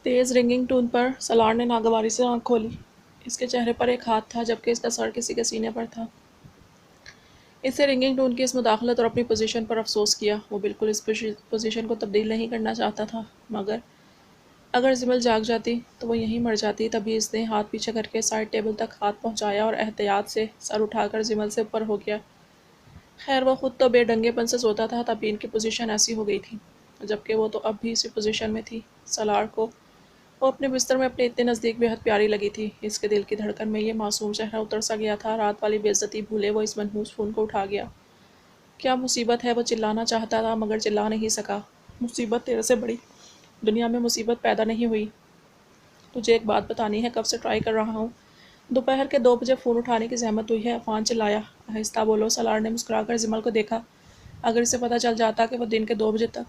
तेज़ ringing tone पर सलार ने नागवारी से आँख खोली। इसके चेहरे पर एक हाथ था जबकि इसका सर किसी के सीने पर था। इससे रिंगिंग टोन की इस मुदाखलत और अपनी पोजीशन पर अफसोस किया। वो बिल्कुल इस पोजीशन को तब्दील नहीं करना चाहता था, मगर अगर जिमल जाग जाती तो वो यहीं मर जाती। तभी इसने हाथ पीछे करके साइड टेबल तक हाथ पहुंचाया और एहतियात से सर उठाकर जिमल से ऊपर हो गया। खैर वो खुद तो बेढंगेपन से सोता था, तभी इनकी पोजीशन ऐसी हो गई थी, जबकि वो तो अब भी इसी पोजीशन में थी। सलार को वो अपने बिस्तर में अपने इतने नज़दीक बेहद प्यारी लगी थी। इसके दिल की धड़कन में ये मासूम चेहरा उतर सा गया था। रात वाली बेइज्जती भूले वो इस मनहूस फ़ोन को उठा गया। क्या मुसीबत है, वो चिल्लाना चाहता था मगर चिल्ला नहीं सका। मुसीबत तेरे से बड़ी दुनिया में मुसीबत पैदा नहीं हुई। तुझे एक बात बतानी है, कब से ट्राई कर रहा हूँ। दोपहर के 2 बजे फ़ोन उठाने की ज़हमत हुई है, अफान चिल्लाया। आहिस्ता बोलो। सलार ने मुस्कुराकर जिमल को देखा। अगर इसे पता चल जाता कि वो दिन के 2 बजे तक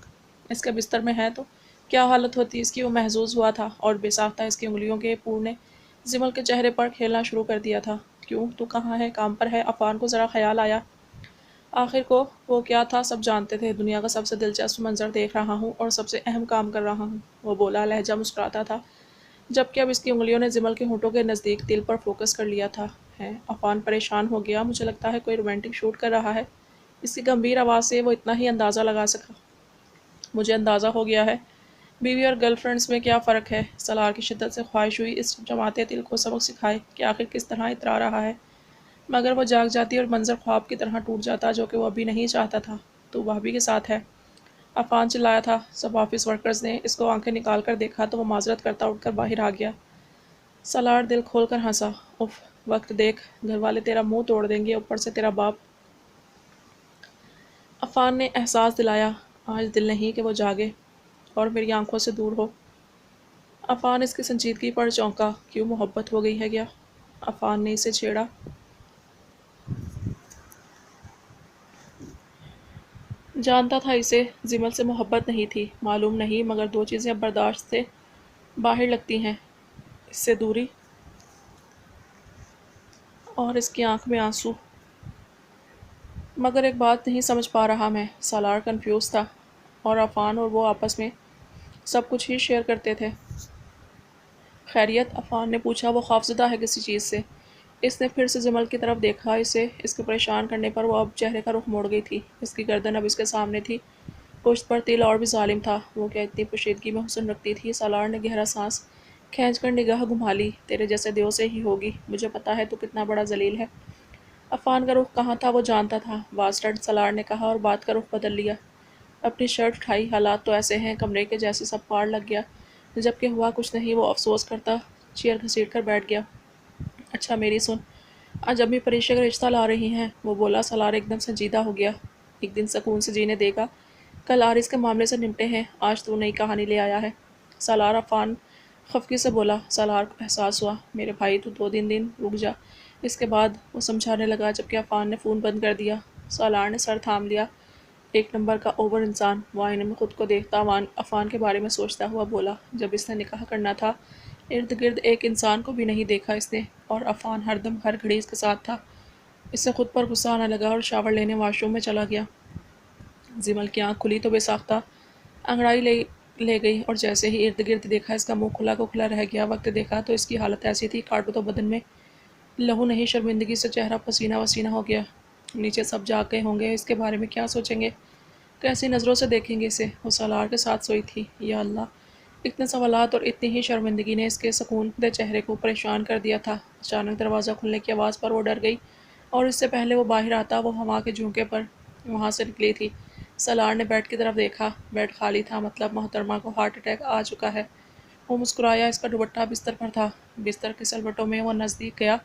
इसके बिस्तर में है तो क्या हालत होती इसकी। वो महजूज हुआ था और बेसाख्ता इसकी उंगलियों के पूर ने जिमल के चेहरे पर खेलना शुरू कर दिया था। क्यों, तू कहाँ है? काम पर है? अफान को ज़रा ख्याल आया। आखिर को वो क्या था, सब जानते थे। दुनिया का सबसे दिलचस्प मंजर देख रहा हूँ और सबसे अहम काम कर रहा हूँ, वो बोला। लहजा मुस्कुराता था, जबकि अब इसकी उंगलियों ने जिमल के होठों के नज़दीक दिल पर फोकस कर लिया था। है अफान परेशान हो गया। मुझे लगता है कोई रोमांटिक शूट कर रहा है। इसकी गंभीर आवाज़ से वो इतना ही अंदाज़ा लगा सका। मुझे अंदाज़ा हो गया है। बीवी और गर्लफ्रेंड्स में क्या फ़र्क है। सलार की शिद्दत से ख्वाहिश हुई इस जमाते दिल को सबक सिखाए कि आखिर किस तरह इतरा रहा है, मगर वो जाग जाती और मंजर ख्वाब की तरह टूट जाता, जो कि वो अभी नहीं चाहता था। तो भाभी के साथ है, अफान चिल्लाया था। सब ऑफिस वर्कर्स ने इसको आंखें निकाल कर देखा तो वो माजरत करता उठकर बाहर आ गया। सलार दिल खोल कर हंसा। उफ, वक्त देख, घर वाले तेरा मुंह तोड़ देंगे, ऊपर से तेरा बाप। अफान ने एहसास दिलाया, आज दिल नहीं कि वो जागे और मेरी आंखों से दूर हो। अफान इसकी संजीदगी पर चौंका। क्यों, मोहब्बत हो गई है क्या? अफान ने इसे छेड़ा। जानता था इसे जिमल से मोहब्बत नहीं थी, मालूम नहीं, मगर दो चीज़ें अब बर्दाश्त से बाहर लगती हैं, इससे दूरी और इसकी आंख में आंसू। मगर एक बात नहीं समझ पा रहा मैं। सालार कंफ्यूज था और अफान और वो आपस में सब कुछ ही शेयर करते थे। खैरियत? अफान ने पूछा। वो खौफज़दा है किसी चीज़ से। इसने फिर से जमल की तरफ देखा। इसके परेशान करने पर वो अब चेहरे का रुख मोड़ गई थी। इसकी गर्दन अब इसके सामने थी। पुश्त पर तिल और भी जालिम था। वो क्या इतनी पोशीदगी में हुस्न रखती थी? सालार ने गहरा सांस खींच कर निगाह घुमा ली। तेरे जैसे देव से ही होगी, मुझे पता है तू कितना बड़ा जलील है। अफान का रुख कहाँ था वो जानता था। वास्टर्ड, सलार ने कहा और बात का रुख बदल लिया। अपनी शर्ट उठाई। हालात तो ऐसे हैं, कमरे के जैसे सब पार लग गया, जबकि हुआ कुछ नहीं। वो अफसोस करता चेयर घसीट कर बैठ गया। अच्छा मेरी सुन, आज अम्मी परीक्षा का रिश्ता ला रही हैं, वो बोला। सलार एकदम संजीदा हो गया। एक दिन सुकून से जीने देगा। कल आरिस के मामले से निपटे हैं, आज तू नई कहानी ले आया है। सलार अफान खफकी से बोला। सलार को एहसास हुआ, मेरे भाई तू 2 दिन रुक जा। इसके बाद वो समझाने लगा, जबकि अफान ने फ़ोन बंद कर दिया। सलार ने सर थाम लिया। एक नंबर का ओवर इंसान, वो आईने में खुद को देखता अफान के बारे में सोचता हुआ बोला। जब इसने निकाह करना था, इर्द गिर्द एक इंसान को भी नहीं देखा इसने, और अफान हरदम हर घड़ी इसके साथ था। इससे खुद पर गुस्सा आने लगा और शावर लेने वाशरूम में चला गया। जिमल की आंख खुली तो बेसाख्ता अंगड़ाई ले गई, और जैसे ही इर्द गिर्द देखा, इसका मुंह खुला को खुला रह गया। वक्त देखा तो इसकी हालत ऐसी थी, काटो तो बदन में लहू नहीं, शर्मिंदगी से चेहरा पसीना वसीना हो गया। नीचे सब जाग गए होंगे, इसके बारे में क्या सोचेंगे, कैसी नज़रों से देखेंगे इसे। वो सलार के साथ सोई थी। या अल्लाह, इतने सवालात और इतनी ही शर्मिंदगी ने इसके सुकून दे चेहरे को परेशान कर दिया था। अचानक दरवाज़ा खुलने की आवाज़ पर वो डर गई, और इससे पहले वो बाहर आता, वो हवा के झोंके पर वहाँ से निकली थी। सलार ने बेड की तरफ देखा। बेड खाली था, मतलब मोहतरमा को हार्ट अटैक आ चुका है। वो मुस्कुराया। इसका दुपट्टा बिस्तर पर था। बिस्तर के सलवटों में वो नज़दीक गया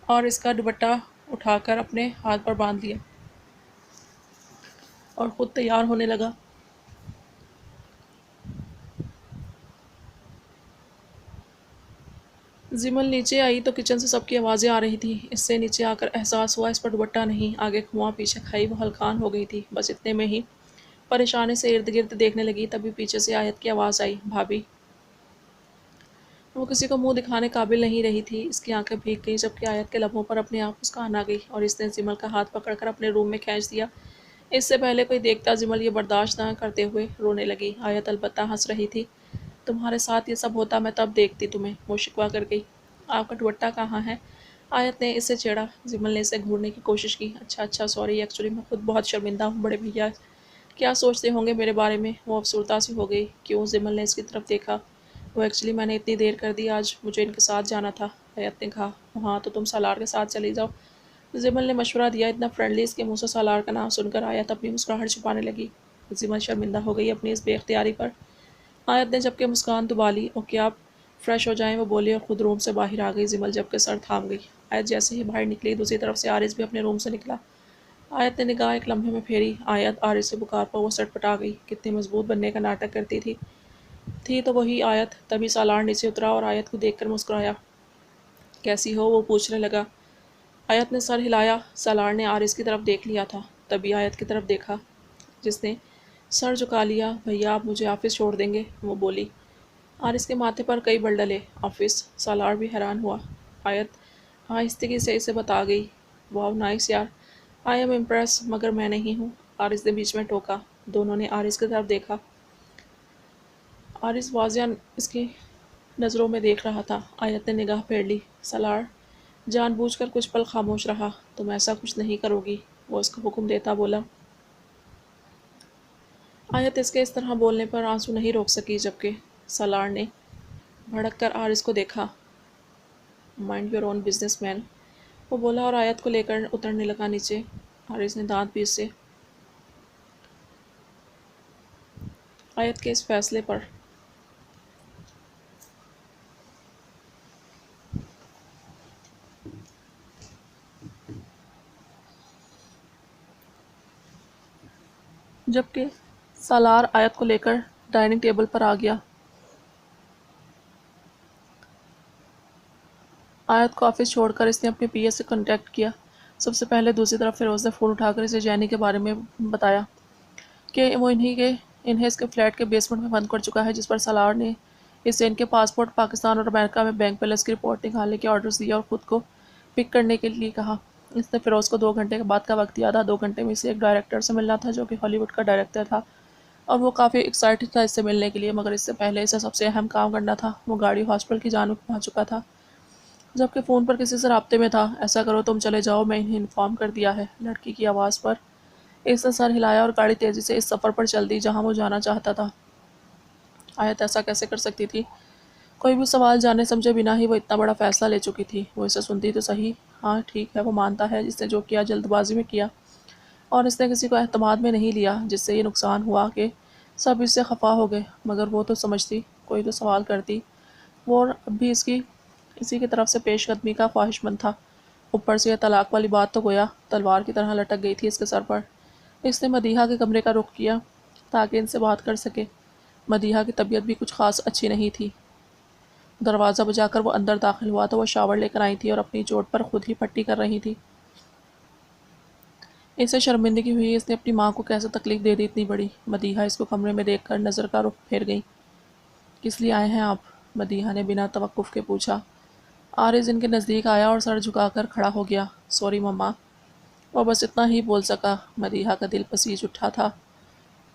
और इसका दुपट्टा उठाकर अपने हाथ पर बांध लिया और ख़ुद तैयार होने लगा। जिमल नीचे आई तो किचन से सबकी आवाज़ें आ रही थी। इससे नीचे आकर एहसास हुआ इस पर दुपट्टा नहीं। आगे खुआ पीछे खाई वो हलकान हो गई थी। बस इतने में ही परेशानी से इर्द गिर्द देखने लगी। तभी पीछे से आयत की आवाज़ आई, भाभी। वो किसी को मुंह दिखाने काबिल नहीं रही थी। इसकी आंखें भीग गई, जबकि आयत के लबों पर अपने आप मुस्कान आ गई और इसने जिमल का हाथ पकड़कर अपने रूम में खींच दिया। इससे पहले कोई देखता जिमल ये बर्दाश्त न करते हुए रोने लगी। आयत अलबत्ता हंस रही थी। तुम्हारे साथ ये सब होता मैं तब देखती तुम्हें, वो शिकवा कर गई। आपका दुपट्टा कहाँ है? आयत ने इसे छेड़ा। जिमल ने इसे घूरने की कोशिश की। अच्छा अच्छा, सॉरी, एक्चुअली मैं खुद बहुत शर्मिंदा हूँ बड़े भैया, क्या सोचते होंगे मेरे बारे में। वो अफसरदा सी हो गई। क्यों? जिमल ने इसकी तरफ देखा। वो एक्चुअली मैंने इतनी देर कर दी, आज मुझे इनके साथ जाना था। आयत ने कहा। हाँ तो तुम सालार के साथ चली जाओ, जिमल ने मशवरा दिया। इतना फ्रेंडली इसके मुंह से सालार का नाम सुनकर आयत अपनी मुस्कुराहट छुपाने लगी। जिमल शर्मिंदा हो गई अपनी इस बेख्तियारी पर। आयत ने जबकि मुस्कान दुबा ली। ओके आप फ्रेश हो जाएं, वो बोली और खुद रूम से बाहर आ गई। जिमल जबकि सर थाम गई। आयत जैसे ही बाहर निकली, दूसरी तरफ से आरिस भी अपने रूम से निकला। आयत ने निगाह एक लम्हे में फेरी। आयत आरिस से बुखार पर वो सटपटा गई। कितनी मजबूत बनने का नाटक करती थी तो वही आयत। तभी सालार नीचे उतरा और आयत को देखकर मुस्कुराया। कैसी हो? वो पूछने लगा। आयत ने सर हिलाया। सालार ने आरिस की तरफ देख लिया था, तभी आयत की तरफ देखा, जिसने सर झुका लिया। भैया आप मुझे ऑफिस छोड़ देंगे? वो बोली। आरिस के माथे पर कई बल डले। ऑफिस? सालार भी हैरान हुआ। आयत आहिस्तगी से इसे बता गई। वाह नाइस यार, आई एम इम्प्रेस, मगर मैं नहीं हूँ, आरिस ने बीच में टोका। दोनों ने आरिस की तरफ देखा। आरिस वाजियान इसकी नज़रों में देख रहा था। आयत ने निगाह फेर ली। सालार जानबूझकर कुछ पल खामोश रहा। तुम ऐसा कुछ नहीं करोगी? वो उसको हुक्म देता बोला। आयत इसके इस तरह बोलने पर आंसू नहीं रोक सकी, जबकि सालार ने भड़क कर आरिस को देखा। Mind your own business man, वो बोला और आयत को लेकर उतरने लगा नीचे। आरिस ने दांत पीसे आयत के इस फैसले पर। जबकि सालार आयत को लेकर डाइनिंग टेबल पर आ गया। आयत को ऑफिस छोड़कर इसने अपने पीए से कांटेक्ट किया सबसे पहले। दूसरी तरफ फिरोज ने फ़ोन उठाकर इसे जैनी के बारे में बताया कि वो इन्हें इसके फ्लैट के बेसमेंट में बंद कर चुका है, जिस पर सालार ने इसे इनके पासपोर्ट पाकिस्तान और अमेरिका में बैंक बैलेंस की रिपोर्ट निकालने के ऑर्डर्स दिए और ख़ुद को पिक करने के लिए कहा। इसने फिरोज़ को 2 घंटे के बाद का वक्त दिया था। 2 घंटे में इसे एक डायरेक्टर से मिलना था जो कि हॉलीवुड का डायरेक्टर था, और वो काफ़ी एक्साइटेड था इससे मिलने के लिए। मगर इससे पहले इसे सबसे अहम काम करना था। वो गाड़ी हॉस्पिटल की जानब पहुँच चुका था, जबकि फ़ोन पर किसी से राब्ते में था। ऐसा करो तुम चले जाओ, मैं इन्हें इन्फॉर्म कर दिया है। लड़की की आवाज़ पर इसने सर हिलाया और गाड़ी तेज़ी से इस सफ़र पर चल दी जहाँ वो जाना चाहता था। आयत ऐसा कैसे कर सकती थी? कोई भी सवाल जाने समझे बिना ही वो इतना बड़ा फ़ैसला ले चुकी थी। वो इसे सुनती तो सही। हाँ ठीक है, वो मानता है इसने जो किया जल्दबाजी में किया, और इसने किसी को एतमाद में नहीं लिया, जिससे ये नुकसान हुआ कि सब इससे खफा हो गए। मगर वो तो समझती, कोई तो सवाल करती। वो और अब भी इसी की तरफ से पेशकदमी का ख्वाहिशमंद था। ऊपर से यह तलाक वाली बात तो गोया तलवार की तरह लटक गई थी इसके सर पर। इसने मदीहा के कमरे का रुख किया ताकि इनसे बात कर सके। मदीहा की तबीयत भी कुछ खास अच्छी नहीं थी। दरवाज़ा बजाकर वो अंदर दाखिल हुआ तो वो शावर लेकर आई थी और अपनी चोट पर खुद ही पट्टी कर रही थी। इसे शर्मिंदगी हुई, इसने अपनी माँ को कैसे तकलीफ़ दे दी इतनी बड़ी। मदीहा इसको कमरे में देखकर नज़र का रुख फेर गई। किस लिए आए हैं आप? मदीहा ने बिना तवक्कुफ़ के पूछा। आरिज़ इनके नज़दीक आया और सर झुकाकर खड़ा हो गया। सॉरी मम्मा, वो बस इतना ही बोल सका। मदीहा का दिल पसीज उठा था,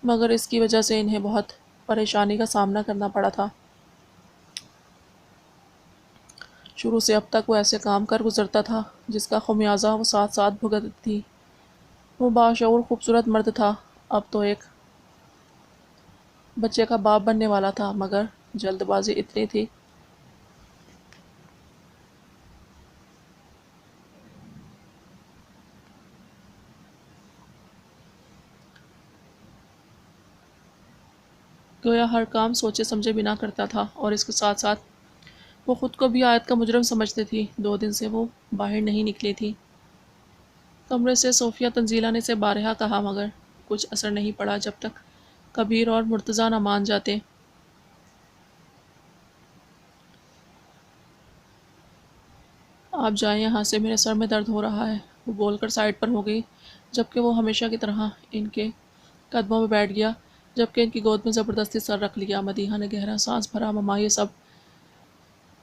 मगर इसकी वजह से इन्हें बहुत परेशानी का सामना करना पड़ा था। शुरू से अब तक वो ऐसे काम कर गुजरता था जिसका खमियाजा वो साथ साथ भुगतती थी। वो बाशऊर खूबसूरत मर्द था, अब तो एक बच्चे का बाप बनने वाला था, मगर जल्दबाजी इतनी थी। गोया हर काम सोचे समझे बिना करता था, और इसके साथ साथ वो ख़ुद को भी आयत का मुजरम समझती थी। 2 दिन से वो बाहर नहीं निकली थी। कमरे से सोफिया तंजीला ने इसे बारहा कहा, मगर कुछ असर नहीं पड़ा जब तक कबीर और मुर्तज़ा न मान जाते। आप जाएं यहाँ से, मेरे सर में दर्द हो रहा है, वो बोलकर साइड पर हो गई, जबकि वो हमेशा की तरह इनके कदमों में बैठ गया, जबकि इनकी गोद में ज़बरदस्ती सर रख लिया। मदीहा ने गहरा सांस भरा। मम्मा, ये सब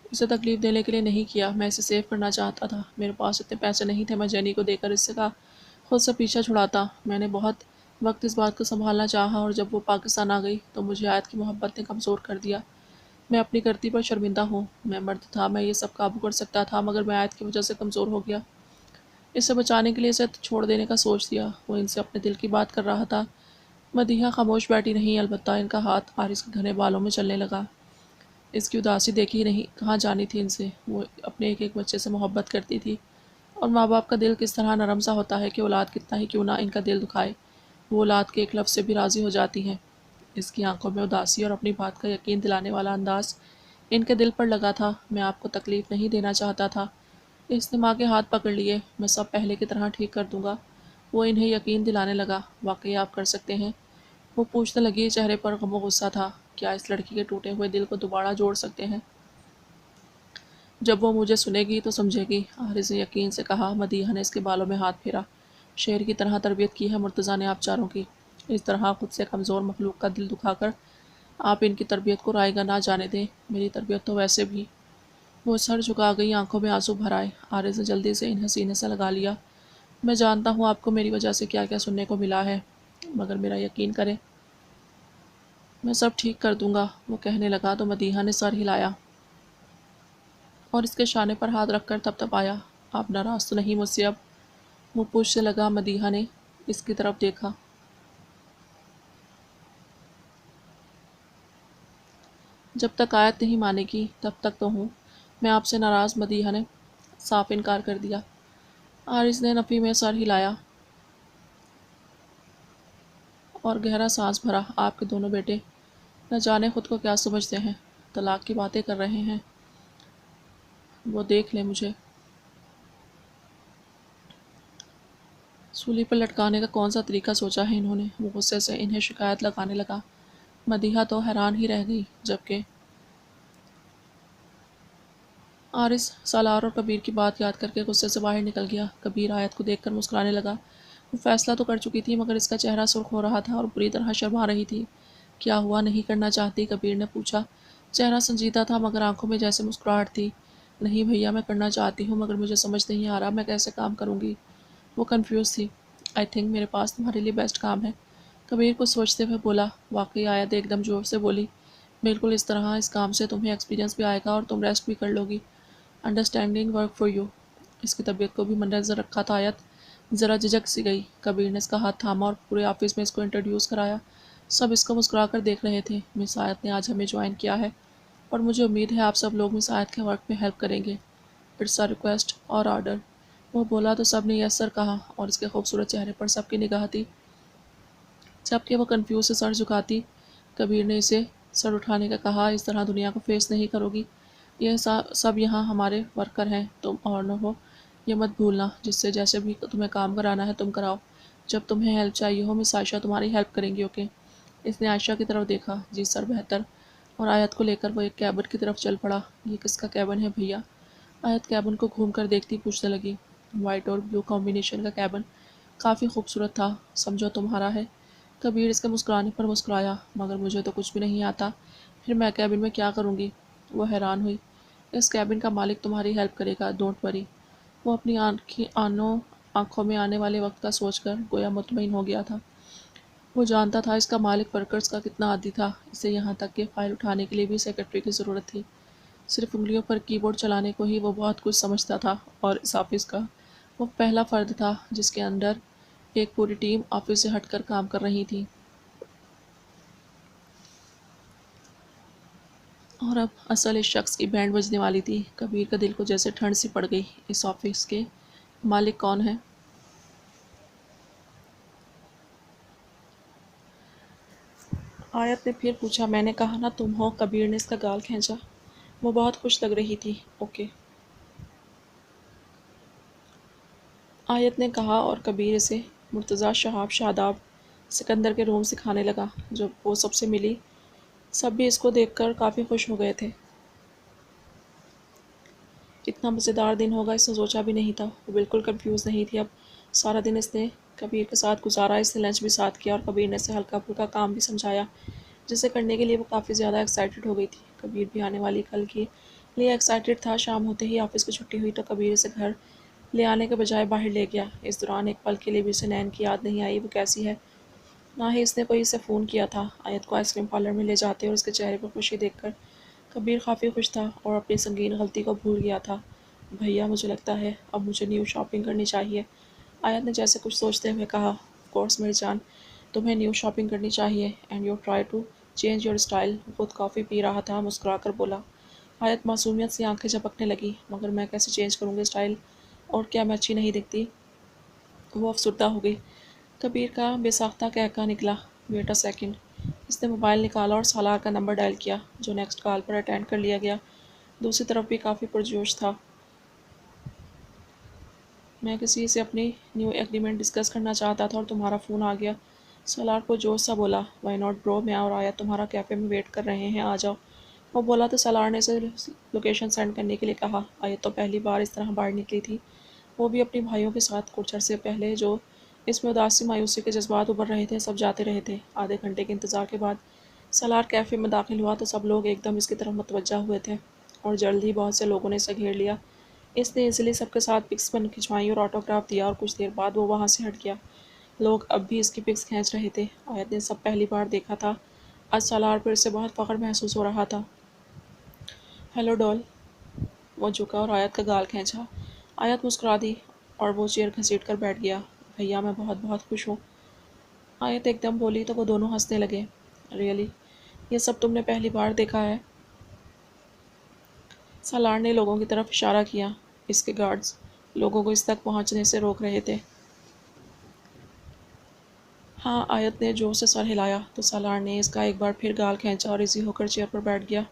इसे तकलीफ़ देने के लिए नहीं किया, मैं इसे सेव करना चाहता था। मेरे पास इतने पैसे नहीं थे, मैं जेनी को देकर इससे का खुद से पीछा छुड़ाता। मैंने बहुत वक्त इस बात को संभालना चाहा, और जब वो पाकिस्तान आ गई तो मुझे आयत की मोहब्बत ने कमज़ोर कर दिया। میں اپنی غلطی پر شرمندہ ہوں۔ میں مرد تھا، میں یہ سب قابو کر سکتا تھا، مگر میں آیت کی وجہ سے کمزور ہو گیا۔ اسے بچانے کے لیے اسے چھوڑ دینے کا سوچ دیا۔ وہ ان سے اپنے دل کی بات کر رہا تھا۔ مدیحہ خاموش بیٹھی نہیں، البتہ ان کا ہاتھ عارض کے گھنے بالوں میں چلنے لگا۔ اس کی اداسی دیکھی نہیں، کہاں جانی تھی ان سے۔ وہ اپنے ایک ایک بچے سے محبت کرتی تھی، اور ماں باپ کا دل کس طرح نرم سا ہوتا ہے کہ اولاد کتنا ہی کیوں نہ ان کا دل دکھائے، وہ اولاد کے ایک لفظ سے بھی راضی ہو جاتی ہے۔ اس کی آنکھوں میں اداسی اور اپنی بات کا یقین دلانے والا انداز ان کے دل پر لگا تھا۔ میں آپ کو تکلیف نہیں دینا چاہتا تھا۔ اس نے ماں کے ہاتھ پکڑ لیے۔ میں سب پہلے کی طرح ٹھیک کر دوں گا۔ وہ انہیں یقین دلانے لگا۔ واقعی آپ کر سکتے ہیں؟ وہ پوچھنے لگی، چہرے پر غم و غصہ تھا۔ کیا اس لڑکی کے ٹوٹے ہوئے دل کو دوبارہ جوڑ سکتے ہیں؟ جب وہ مجھے سنے گی تو سمجھے گی، عارض نے یقین سے کہا۔ مدیحہ نے اس کے بالوں میں ہاتھ پھیرا۔ شیر کی طرح تربیت کی ہے مرتضیٰ نے آپ چاروں کی۔ اس طرح خود سے کمزور مخلوق کا دل دکھا کر آپ ان کی تربیت کو رائیگاں نہ جانے دیں۔ میری تربیت تو ویسے بھی۔ وہ سر جھکا گئی، آنکھوں میں آنسو بھر آئے۔ عارض نے جلدی سے انہیں سینے سے لگا لیا۔ میں جانتا ہوں آپ کو میری وجہ سے کیا کیا سننے کو ملا ہے، مگر میرا یقین کریں، میں سب ٹھیک کر دوں گا۔ وہ کہنے لگا تو مدیحہ نے سر ہلایا اور اس کے شانے پر ہاتھ رکھ کر تھپتھپایا۔ آپ ناراض تو نہیں مجھ سے اب؟ وہ پوچھنے لگا۔ مدیحہ نے اس کی طرف دیکھا۔ جب تک آیت نہیں مانے گی تب تک تو ہوں میں آپ سے ناراض۔ مدیحہ نے صاف انکار کر دیا۔ عارض نے نفی میں سر ہلایا اور گہرا سانس بھرا۔ آپ کے دونوں بیٹے نہ جانے خود کو کیا سمجھتے ہیں، طلاق کی باتیں کر رہے ہیں۔ وہ دیکھ لیں مجھے، سولی پر لٹکانے کا کون سا طریقہ سوچا ہے انہوں نے؟ وہ غصے سے انہیں شکایت لگانے لگا۔ مدیحہ تو حیران ہی رہ گئی، جبکہ عارض سالار اور کبیر کی بات یاد کر کے غصے سے باہر نکل گیا۔ کبیر آیت کو دیکھ کر مسکرانے لگا۔ وہ فیصلہ تو کر چکی تھی، مگر اس کا چہرہ سرخ ہو رہا تھا اور بری طرح شرما رہی تھی۔ کیا ہوا، نہیں کرنا چاہتی؟ کبیر نے پوچھا۔ چہرہ سنجیدہ تھا، مگر آنکھوں میں جیسے مسکراہٹ تھی۔ نہیں بھیا، میں کرنا چاہتی ہوں، مگر مجھے سمجھ نہیں آ رہا میں کیسے کام کروں گی۔ وہ کنفیوز تھی۔ آئی تھنک میرے پاس تمہارے لیے بیسٹ کام ہے، کبیر کو سوچتے ہوئے بولا۔ واقعی آیت ایک دم زور سے بولی۔ بالکل اس طرح، اس کام سے تمہیں ایکسپیرینس بھی آئے گا اور تم ریسٹ بھی کر لو گی۔ Understanding work for you. اس کی طبیعت کو بھی مد نظر رکھا تھا آیت ذرا جھجک سی گئی۔ کبیر نے اس کا ہاتھ تھاما اور پورے آفس میں اس کو انٹروڈیوس کرایا۔ سب اس کو مسکرا کر دیکھ رہے تھے۔ مس آیت نے آج ہمیں جوائن کیا ہے، اور مجھے امید ہے آپ سب لوگ مس آیت کے ورک میں ہیلپ کریں گے۔ اٹس اے ریکویسٹ اور آرڈر۔ وہ بولا تو سب نے یس سر کہا، اور اس کے خوبصورت چہرے پر سب کی نگاہ تھی، جبکہ وہ کنفیوز سے سر جھکاتی۔ کبیر نے اسے سر اٹھانے کا کہا۔ اس طرح دنیا کو فیس نہیں کرو گی، یہ سب یہاں ہمارے ورکر ہیں، تم اور نہ ہو یہ مت بھولنا۔ جس سے جیسے بھی تمہیں کام کرانا ہے تم کراؤ، جب تمہیں ہیلپ چاہیے ہو مس عائشہ تمہاری ہیلپ کریں گی، اوکے؟ اس نے عائشہ کی طرف دیکھا۔ جی سر، بہتر۔ اور آیت کو لے کر وہ ایک کیبن کی طرف چل پڑا۔ یہ کس کا کیبن ہے بھیا؟ آیت کیبن کو گھوم کر دیکھتی پوچھنے لگی۔ وائٹ اور بلو کمبینیشن کا کیبن کافی خوبصورت تھا، سمجھو تمہارا ہے۔ کبیر اس کے مسکرانے پر مسکرایا۔ مگر مجھے تو کچھ بھی نہیں آتا، پھر میں کیبن میں کیا کروں گی؟ وہ حیران ہوئی۔ اس کیبن کا مالک تمہاری ہیلپ کرے گا، ڈونٹ وری۔ وہ اپنی آنکھوں میں آنے والے وقت کا سوچ کر گویا مطمئن ہو گیا تھا۔ وہ جانتا تھا اس کا مالک ورکرز کا کتنا عادی تھا۔ اسے یہاں تک کہ فائل اٹھانے کے لیے بھی سیکرٹری کی ضرورت تھی۔ صرف انگلیوں پر کی بورڈ چلانے کو ہی وہ بہت کچھ سمجھتا تھا، اور اس آفس کا وہ پہلا فرد تھا جس کے انڈر ایک پوری ٹیم آفس سے ہٹ کر کام کر رہی تھی۔ اور اب اصل اس شخص کی بینڈ بجنے والی تھی۔ کبیر کا دل کو جیسے ٹھنڈ سی پڑ گئی۔ اس آفس کے مالک کون ہیں؟ آیت نے پھر پوچھا۔ میں نے کہا نا تم ہو۔ کبیر نے اس کا گال کھینچا۔ وہ بہت خوش لگ رہی تھی۔ اوکے، آیت نے کہا، اور کبیر اسے مرتضیٰ، شہاب، شاداب، سکندر کے روم سکھانے لگا۔ جب وہ سب سے ملی، سب بھی اس کو دیکھ کر کافی خوش ہو گئے تھے۔ اتنا مزیدار دن ہوگا اس نے سوچا بھی نہیں تھا۔ وہ بالکل کنفیوز نہیں تھی اب۔ سارا دن اس نے کبیر کے ساتھ گزارا، اس نے لنچ بھی ساتھ کیا، اور کبیر نے اسے ہلکا پھلکا کام بھی سمجھایا جسے کرنے کے لیے وہ کافی زیادہ ایکسائٹڈ ہو گئی تھی۔ کبیر بھی آنے والی کل کے لیے ایکسائٹڈ تھا۔ شام ہوتے ہی آفس کی چھٹی ہوئی تو کبیر اسے گھر لے آنے کے بجائے باہر لے گیا۔ اس دوران ایک پل کے لیے بھی اسے نین کی یاد نہیں آئی وہ کیسی ہے، نہ ہی اس نے کوئی اسے فون کیا تھا۔ آیت کو آئس کریم پارلر میں لے جاتے اور اس کے چہرے پر خوشی دیکھ کر کبیر کافی خوش تھا اور اپنی سنگین غلطی کو بھول گیا تھا۔ بھیا مجھے لگتا ہے اب مجھے نیو شاپنگ کرنی چاہیے، آیت نے جیسے کچھ سوچتے ہوئے کہا۔ آف کورس میری جان، تمہیں نیو شاپنگ کرنی چاہیے and you try to change your style. خود کافی پی رہا تھا، مسکرا کر بولا۔ آیت معصومیت سی آنکھیں جھپکنے لگی۔ مگر میں کیسے چینج کروں گی اسٹائل، اور کیا میں اچھی نہیں دکھتی؟ وہ افسردہ ہو گئی۔ کبیر کا بے ساختہ کہکا نکلا۔ Wait a second. اس نے موبائل نکالا اور سالار کا نمبر ڈائل کیا، جو نیکسٹ کال پر اٹینڈ کر لیا گیا۔ دوسری طرف بھی کافی پرجوش تھا۔ میں کسی سے اپنی نیو ایگریمنٹ ڈسکس کرنا چاہتا تھا اور تمہارا فون آ گیا، سالار کو جوش سا بولا۔ وائی ناٹ برو، میں اور آیت تمہارا کیفے میں ویٹ کر رہے ہیں، آ جاؤ۔ وہ بولا تو سالار نے اسے لوکیشن سینڈ کرنے کے لیے کہا۔ آیت تو پہلی بار اس طرح باہر نکلی تھی، وہ بھی اپنی بھائیوں کے ساتھ۔ کچھ عرصے پہلے جو اس میں اداسی مایوسی کے جذبات ابھر رہے تھے، سب جاتے رہے تھے۔ آدھے گھنٹے کے انتظار کے بعد سالار کیفے میں داخل ہوا تو سب لوگ ایک دم اس کی طرف متوجہ ہوئے تھے، اور جلد ہی بہت سے لوگوں نے اسے گھیر لیا۔ اس نے ایزیلی سب کے ساتھ پکس کھنچوائیں اور آٹوگراف دیا، اور کچھ دیر بعد وہ وہاں سے ہٹ گیا۔ لوگ اب بھی اس کی پکس کھینچ رہے تھے۔ آیت نے سب پہلی بار دیکھا تھا۔ آج سالار پر اسے بہت فخر محسوس ہو رہا تھا۔ ہیلو ڈول۔ وہ جھکا اور آیت کا گال کھینچا۔ آیت مسکرا دی اور وہ چیئر گھسیٹ کر بیٹھ گیا۔ بھیا میں بہت بہت خوش ہوں، آیت ایک دم بولی تو وہ دونوں ہنسنے لگے۔ ریئلی، یہ سب تم نے پہلی بار دیکھا ہے؟ سالار نے لوگوں کی طرف اشارہ کیا۔ اس کے گارڈز لوگوں کو اس تک پہنچنے سے روک رہے تھے۔ ہاں، آیت نے زور سے سر ہلایا تو سالار نے اس کا ایک بار پھر گال کھینچا اور ایزی ہو کر چیئر پر بیٹھ گیا۔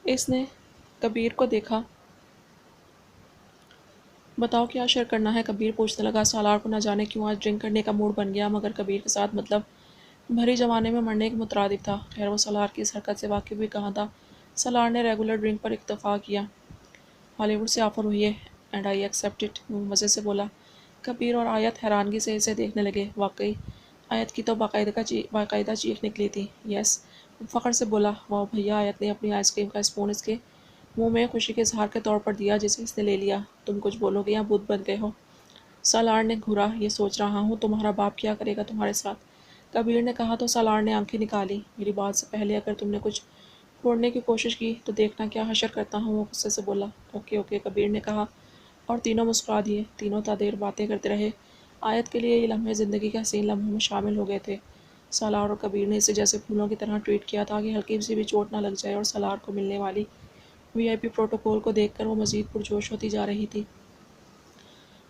اس نے کبیر کو دیکھا۔ بتاؤ کیا شیئر کرنا ہے؟ کبیر پوچھنے لگا۔ سالار کو نہ جانے کیوں آج ڈرنک کرنے کا موڈ بن گیا، مگر کبیر کے ساتھ مطلب بھری جوانے میں مرنے کے مترادف تھا۔ خیر وہ سالار کی اس حرکت سے واقف بھی کہاں تھا۔ سالار نے ریگولر ڈرنک پر اکتفا کیا۔ ہالی ووڈ سے آفر ہوئی ہے اینڈ آئی ایکسیپٹ اٹ، وہ مزے سے بولا۔ کبیر اور آیت حیرانگی سے اسے دیکھنے لگے۔ واقعی؟ آیت کی تو باقاعدہ چیخ نکلی تھی۔ یس، وہ فخر سے بولا۔ واہ بھیا، آیت نے اپنی آئس کریم کا اسپون اس کے منہ میں خوشی کے اظہار کے طور پر دیا جسے اس نے لے لیا۔ تم کچھ بولو گے یا بت بن گئے ہو؟ سالار نے گھورا۔ یہ سوچ رہا ہوں تمہارا باپ کیا کرے گا تمہارے ساتھ، کبیر نے کہا تو سالار نے آنکھیں نکالی۔ میری بات سے پہلے اگر تم نے کچھ پھوڑنے کی کوشش کی تو دیکھنا کیا حشر کرتا ہوں، وہ غصے سے بولا۔ اوکے اوکے، کبیر نے کہا، اور تینوں مسکرا دیے۔ تینوں تا دیر باتیں کرتے رہے۔ آیت کے لیے یہ لمحے زندگی کے حسین لمحوں میں شامل ہو گئے تھے۔ سالار اور کبیر نے اسے جیسے پھولوں کی طرح ٹریٹ کیا تاکہ ہلکی سی بھی چوٹ نہ لگ جائے، اور سالار کو ملنے والی وی آئی پی پروٹوکول کو دیکھ کر وہ مزید پرجوش ہوتی جا رہی تھی۔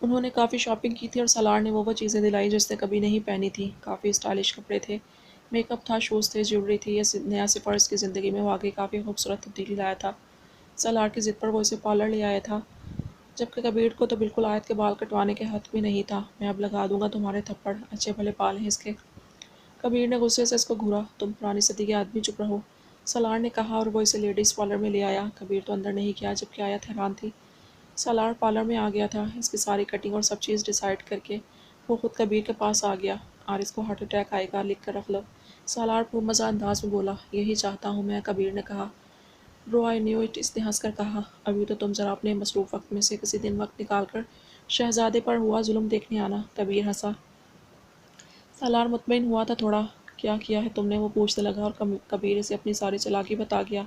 انہوں نے کافی شاپنگ کی تھی اور سالار نے وہ چیزیں دلائیں جو اس نے کبھی نہیں پہنی تھیں۔ کافی اسٹائلش کپڑے تھے، میک اپ تھا، شوز تھے، جیولری تھی۔ یہ نیا سفر اس کی زندگی میں واقعی کافی خوبصورت تبدیلی لایا تھا۔ سالار کی ضد پر وہ اسے پارلر لے آیا تھا، جبکہ کبیر کو تو بالکل آیت کے بال کٹوانے کے حق بھی نہیں تھا۔ میں اب لگا دوں گا تمہارے تھپڑ، اچھے بھلے بال ہیں اس کے۔ کبیر نے غصے سے اس کو گھورا۔ تم پرانی صدی کے آدمی چپ رہو، سالار نے کہا، اور وہ اسے لیڈیز پارلر میں لے آیا۔ کبیر تو اندر نہیں گیا، جبکہ آیت حیران تھی۔ سالار پارلر میں آ گیا تھا، اس کی ساری کٹنگ اور سب چیز ڈیسائیڈ کر کے وہ خود کبیر کے پاس آ گیا۔ اور اس کو ہارٹ اٹیک آئے گا، لکھ کر رکھ لو، سالار پرمزہ انداز میں بولا۔ یہی چاہتا ہوں میں، کبیر نے کہا۔ برو آئی نیو اٹ، اس نے ہنس کر کہا۔ ابھی تو تم ذرا اپنے مصروف وقت میں سے کسی دن وقت نکال کر شہزادے پر ہوا ظلم دیکھنے آنا۔ کبیر ہنسا۔ سالار مطمئن ہوا تھا تھوڑا۔ کیا کیا ہے تم نے، وہ پوچھنے لگا، اور کبیر اسے اپنی ساری چالاکی بتا گیا۔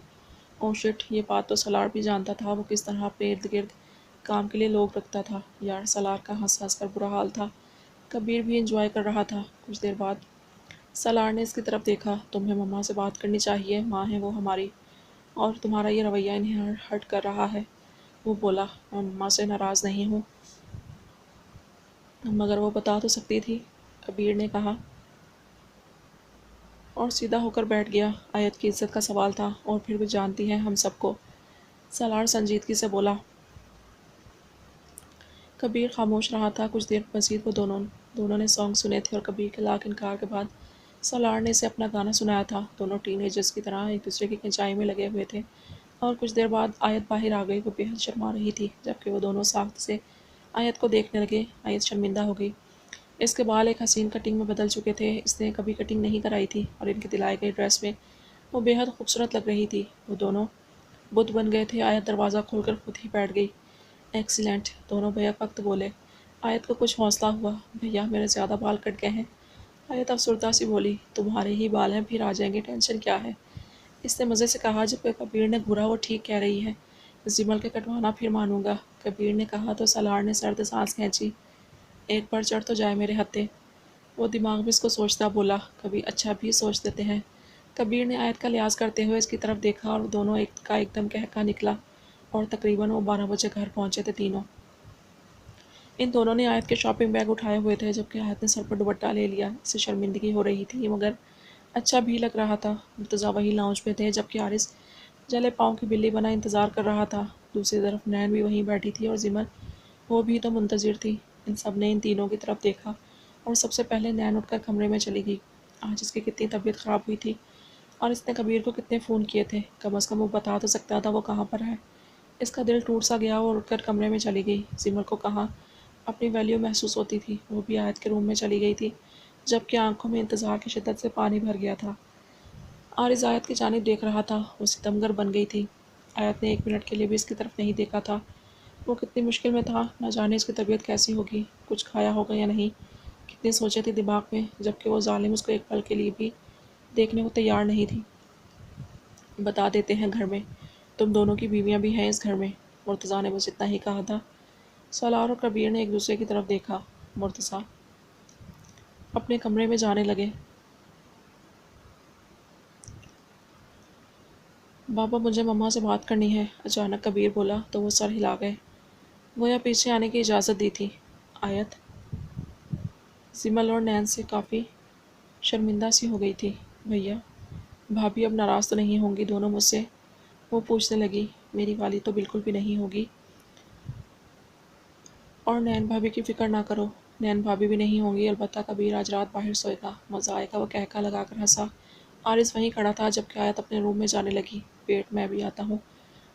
اوہ شٹ، یہ بات تو سالار بھی جانتا تھا، وہ کس طرح اپنے ارد گرد کام کے لیے لوگ رکھتا تھا۔ یار سالار کا ہنس ہنس کر برا حال تھا۔ کبیر بھی انجوائے کر رہا تھا۔ کچھ دیر بعد سالار نے اس کی طرف دیکھا۔ تمہیں مما سے بات کرنی چاہیے، ماں ہیں وہ ہماری، اور تمہارا یہ رویہ انہیں ہرٹ کر رہا ہے، وہ بولا۔ میں مما سے ناراض نہیں ہوں، مگر وہ بتا تو سکتی تھی، کبیر نے کہا، اور سیدھا ہو کر بیٹھ گیا۔ آیت کی عزت کا سوال تھا، اور پھر بھی جانتی ہے ہم سب کو، سالار سنجیدگی سے بولا۔ کبیر خاموش رہا تھا۔ کچھ دیر مزید وہ دونوں نے سانگ سنے تھے، اور کبیر کے لاکھ انکار کے بعد سالار نے اسے اپنا گانا سنایا تھا۔ دونوں ٹین ایجرز کی طرح ایک دوسرے کی کھنچائی میں لگے ہوئے تھے، اور کچھ دیر بعد آیت باہر آ گئی۔ وہ بے حد شرما رہی تھی، جبکہ وہ دونوں ساخت سے آیت کو دیکھنے لگے۔ آیت شرمندہ ہو گئی۔ اس کے بال ایک حسین کٹنگ میں بدل چکے تھے، اس نے کبھی کٹنگ نہیں کرائی تھی، اور ان کے دلائے گئی ڈریس میں وہ بے حد خوبصورت لگ رہی تھی۔ وہ دونوں बुत बन गए थे। आयत दरवाज़ा खोलकर खुद ही बैठ गई। एक्सीलेंट, दोनों बैक वक्त बोले। आयत को कुछ हौसला हुआ। भैया मेरे ज़्यादा बाल कट गए हैं। आयत अफसरदा सी बोली, तुम्हारे ही बाल हैं, फिर आ जाएंगे, टेंशन क्या है। इसने मज़े से कहा। जब कबीर ने घूरा, वो ठीक कह रही है, जिमल के कटवाना फिर मानूंगा। कबीर ने कहा तो सलार ने सर्द सांस खींची। एक बार चढ़ तो जाए मेरे हत्थे। वो दिमाग में इसको सोचता बोला, कभी अच्छा भी सोच देते हैं। कबीर ने आयत का लिहाज करते हुए इसकी तरफ देखा और दोनों एक का एकदम कहका निकला और तकरीबन वो 12 बजे घर पहुंचे थे तीनों। इन दोनों ने आयत के शॉपिंग बैग उठाए हुए थे, जबकि आयत ने सर पर दुपट्टा ले लिया। इसे शर्मिंदगी हो रही थी मगर अच्छा भी लग रहा था। मुर्तज़ा वही लाउंज में थे, जबकि आरिस जले पाँव की बिल्ली बना इंतज़ार कर रहा था। दूसरी तरफ नैन भी वहीं बैठी थी और जिमल, वो भी तो मुंतज़िर थी। इन सब ने इन तीनों की तरफ देखा और सबसे पहले नैन उठकर कमरे में चली गई। आज इसकी कितनी तबीयत ख़राब हुई थी और इसने कबीर को कितने फ़ोन किए थे। कम अज़ कम वो बता तो सकता था वो कहाँ पर है। इसका दिल टूट सा गया और उठकर कमरे में चली गई। जिमल को कहाँ अपनी वैल्यू महसूस होती थी। वो भी आयत के रूम में चली गई थी, जबकि आंखों में इंतज़ार की शिद्दत से पानी भर गया था। आरिज़ आयत की जानिब देख रहा था। वो सितमगर बन गई थी। आयत ने 1 मिनट के लिए भी इसकी तरफ नहीं देखा था। वो कितनी मुश्किल में था, न जाने इसकी तबीयत कैसी होगी, कुछ खाया होगा या नहीं। कितनी सोचें थी दिमाग में, जबकि वो जालिम उसको एक पल के लिए भी देखने को तैयार नहीं थी। बता देते हैं घर में, तुम दोनों की बीवियां भी हैं इस घर में। मुर्तज़ा ने बस इतना ही कहा था। सलार और कबीर ने एक दूसरे की तरफ देखा। मुर्तज़ा अपने कमरे में जाने लगे। बाबा मुझे मम्मा से बात करनी है, अचानक कबीर बोला तो वो सर हिला गए। वो या पीछे आने की इजाज़त दी थी। आयत जिमल और नैन से काफ़ी शर्मिंदा सी हो गई थी। भैया भाभी अब नाराज़ तो नहीं होंगी दोनों मुझसे? वो पूछने लगी। मेरी वाली तो बिल्कुल भी नहीं होगी, और नैन भाभी की फ़िक्र ना करो, नैन भाभी भी नहीं होंगी। अलबत्ता कबीर आज रात बाहर सोएगा, मज़ा आएगा। वो कहका लगाकर हंसा। आरिस वहीं खड़ा था, जबकि आयत अपने रूम में जाने लगी। वेट, मैं भी आता हूँ।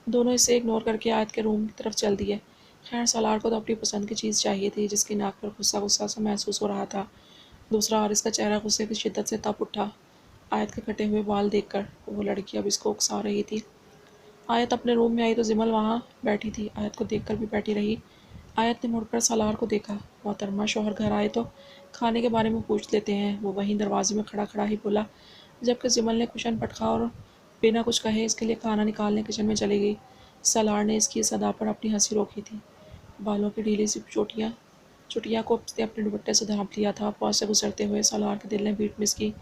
दोनों इसे इग्नोर करके आयत के रूम की तरफ चल दिए। खैर सलार को तो अपनी पसंद की चीज़ चाहिए थी, जिसकी नाक पर गुस्सा गुस्सा सा महसूस हो रहा था। दूसरा, आरिस का चेहरा गुस्से की शिद्दत से तप उठा आयत के कटे हुए बाल देखकर। वो लड़की अब इसको उकसा रही थी। आयत अपने रूम में आई तो जिमल वहाँ बैठी थी। आयत को देखकर भी बैठी रही। आयत ने मुड़कर सलार को देखा। मोहतरमा शौहर घर आए तो खाने के बारे में पूछ लेते हैं, वो वहीं दरवाजे में खड़ा खड़ा ही बोला, जबकि जिमल ने कुशन पटका और बिना कुछ कहे इसके लिए खाना निकालने किचन में चली गई। सलार ने इसकी इस अदा पर अपनी हंसी रोकी थी। बालों की ढीली सी चुटिया को उसने अपने दुपट्टे से ढांप लिया था। पास से गुजरते हुए सलार के दिल ने बीट मिस की।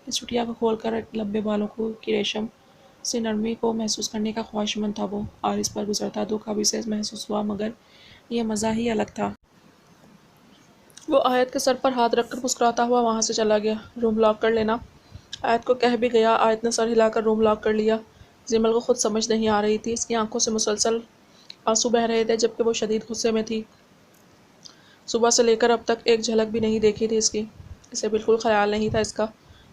इस चुटिया को खोलकर लंबे बालों को की रेशम से नरमी को महसूस करने का ख्वाहिशमंद था वो। और इस पर गुजरता दुख अभी से महसूस हुआ, मगर यह मज़ा ही अलग था। वो आयत के सर पर हाथ रखकर मुस्कुराता हुआ वहाँ से चला गया। रूम लॉक कर लेना, आयत को कह भी गया। आयत ने सर हिलाकर रूम लॉक कर लिया। जिमल को खुद समझ नहीं आ रही थी। इसकी आंखों से मुसलसल आंसू बह रहे थे, जबकि वो शदीद गुस्से में थी। सुबह से लेकर अब तक एक झलक भी नहीं देखी थी इसकी। इसे बिल्कुल ख्याल नहीं था इसका।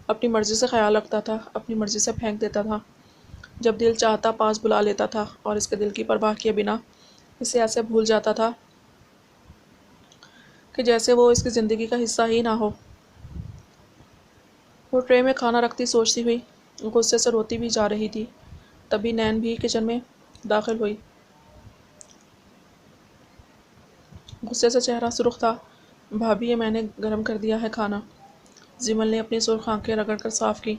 अपनी मर्ज़ी से ख्याल रखता था, अपनी मर्ज़ी से फेंक देता था। जब दिल चाहता पास बुला लेता था और इसके दिल की परवाह किए बिना इसे ऐसे भूल जाता था कि जैसे वो इसकी ज़िंदगी का हिस्सा ही ना हो। वो ट्रे में खाना रखती सोचती हुई गुस्से से रोती भी जा रही थी। तभी नैन भी किचन में दाखिल हुई। गुस्से से चेहरा सुर्ख था। भाभी, ये मैंने गर्म कर दिया है खाना। जिमल ने अपनी सुर्ख आंखें रगड़कर साफ की।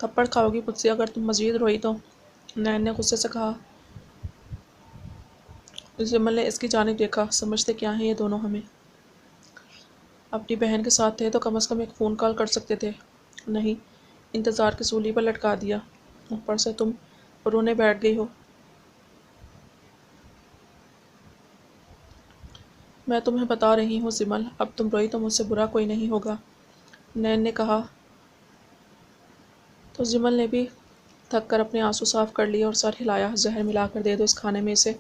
थप्पड़ खाओगी मुझसे अगर तुम मज़ीद रोई तो, नैन ने गुस्से से कहा। जिमल ने इसकी जानिब देखा। समझते क्या हैं ये दोनों हमें? अपनी बहन के साथ थे तो कम से कम एक फ़ोन कॉल कर सकते थे। नहीं, इंतज़ार की सूली पर लटका दिया। ऊपर से तुम रोने बैठ गई हो। मैं तुम्हें बता रही हूँ जिमल, अब तुम रोई तो मुझसे बुरा कोई नहीं होगा, नैन ने कहा। तो जिमल ने भी थक कर अपने आंसू साफ कर लिए और सर हिलाया। जहर मिलाकर दे दो इस खाने में इसे,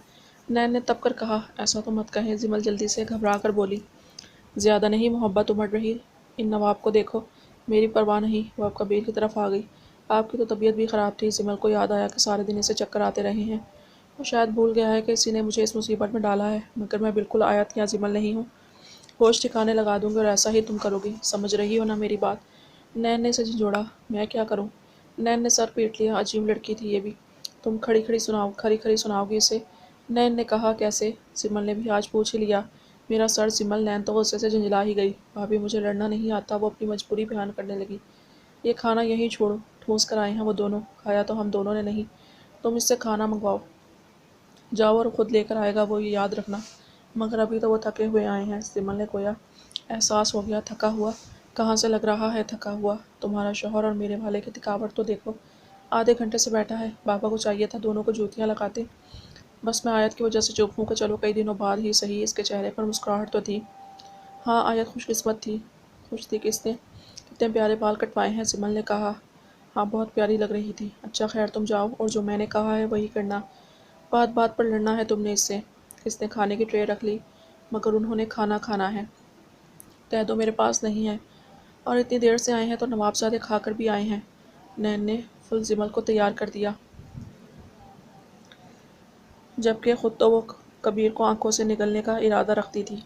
नैन ने तब कर कहा। ऐसा तो मत कहें, जिमल जल्दी से घबरा कर बोली। ज़्यादा नहीं मोहब्बत उमड़ रही। इन नवाब को देखो, मेरी परवाह नहीं। वो अब कबीर की तरफ आ गई। आपकी तो तबीयत भी ख़राब थी। जिमल को याद आया कि सारे दिन इसे चक्कर आते रहे हैं। वो शायद भूल गया है कि इसी ने मुझे इस मुसीबत में डाला है, मगर मैं बिल्कुल आयत या जिमल नहीं हूँ। होश ठिकाने लगा दूंगी और ऐसा ही तुम करोगी। समझ रही हो ना मेरी बात? نین نے اسے جھنجھوڑا۔ میں کیا کروں؟ نین نے سر پیٹ لیا۔ عجیب لڑکی تھی یہ بھی، تم کھڑی کھڑی سناؤ گی اسے؟ نین نے کہا۔ کیسے؟ سمل نے بھی آج پوچھ ہی لیا۔ میرا سر سمل، نین تو غصے سے جھنجھلا ہی گئی۔ بھابھی مجھے لڑنا نہیں آتا، وہ اپنی مجبوری بیان کرنے لگی۔ یہ کھانا یہیں چھوڑو، ٹھونس کر آئے ہیں وہ دونوں، کھایا تو ہم دونوں نے نہیں، تم اس سے کھانا منگواؤ جاؤ، اور خود لے کر آئے گا وہ، یہ یاد رکھنا۔ مگر ابھی تو وہ تھکے ہوئے آئے ہیں۔ سمل نے گویا احساس ہو گیا۔ تھکا ہوا؟ کہاں سے لگ رہا ہے تھکا ہوا؟ تمہارا شوہر اور میرے والے کی تھکاوٹ تو دیکھو، آدھے گھنٹے سے بیٹھا ہے۔ بابا کو چاہیے تھا دونوں کو جوتیاں لگاتے۔ بس میں آیت کی وجہ سے چپ ہوں کہ چلو کئی دنوں بعد ہی صحیح اس کے چہرے پر مسکراہٹ تو تھی۔ ہاں آیت خوش قسمت تھی۔ خوش تھی کس نے کتنے پیارے بال کٹوائے ہیں؟ سمل نے کہا۔ ہاں بہت پیاری لگ رہی تھی۔ اچھا خیر تم جاؤ، اور جو میں نے کہا ہے وہی کرنا، بات بات پر لڑنا ہے تم نے اس سے۔ اس نے کھانے کی ٹرے رکھ لی۔ مگر انہوں نے کھانا کھانا ہے، کہہ دو میرے پاس نہیں ہے، اور اتنی دیر سے آئے ہیں تو نواب زادے کھا کر بھی آئے ہیں۔ نین نے فلزمل کو تیار کر دیا، جبکہ خود تو وہ کبیر کو آنکھوں سے نگلنے کا ارادہ رکھتی تھی۔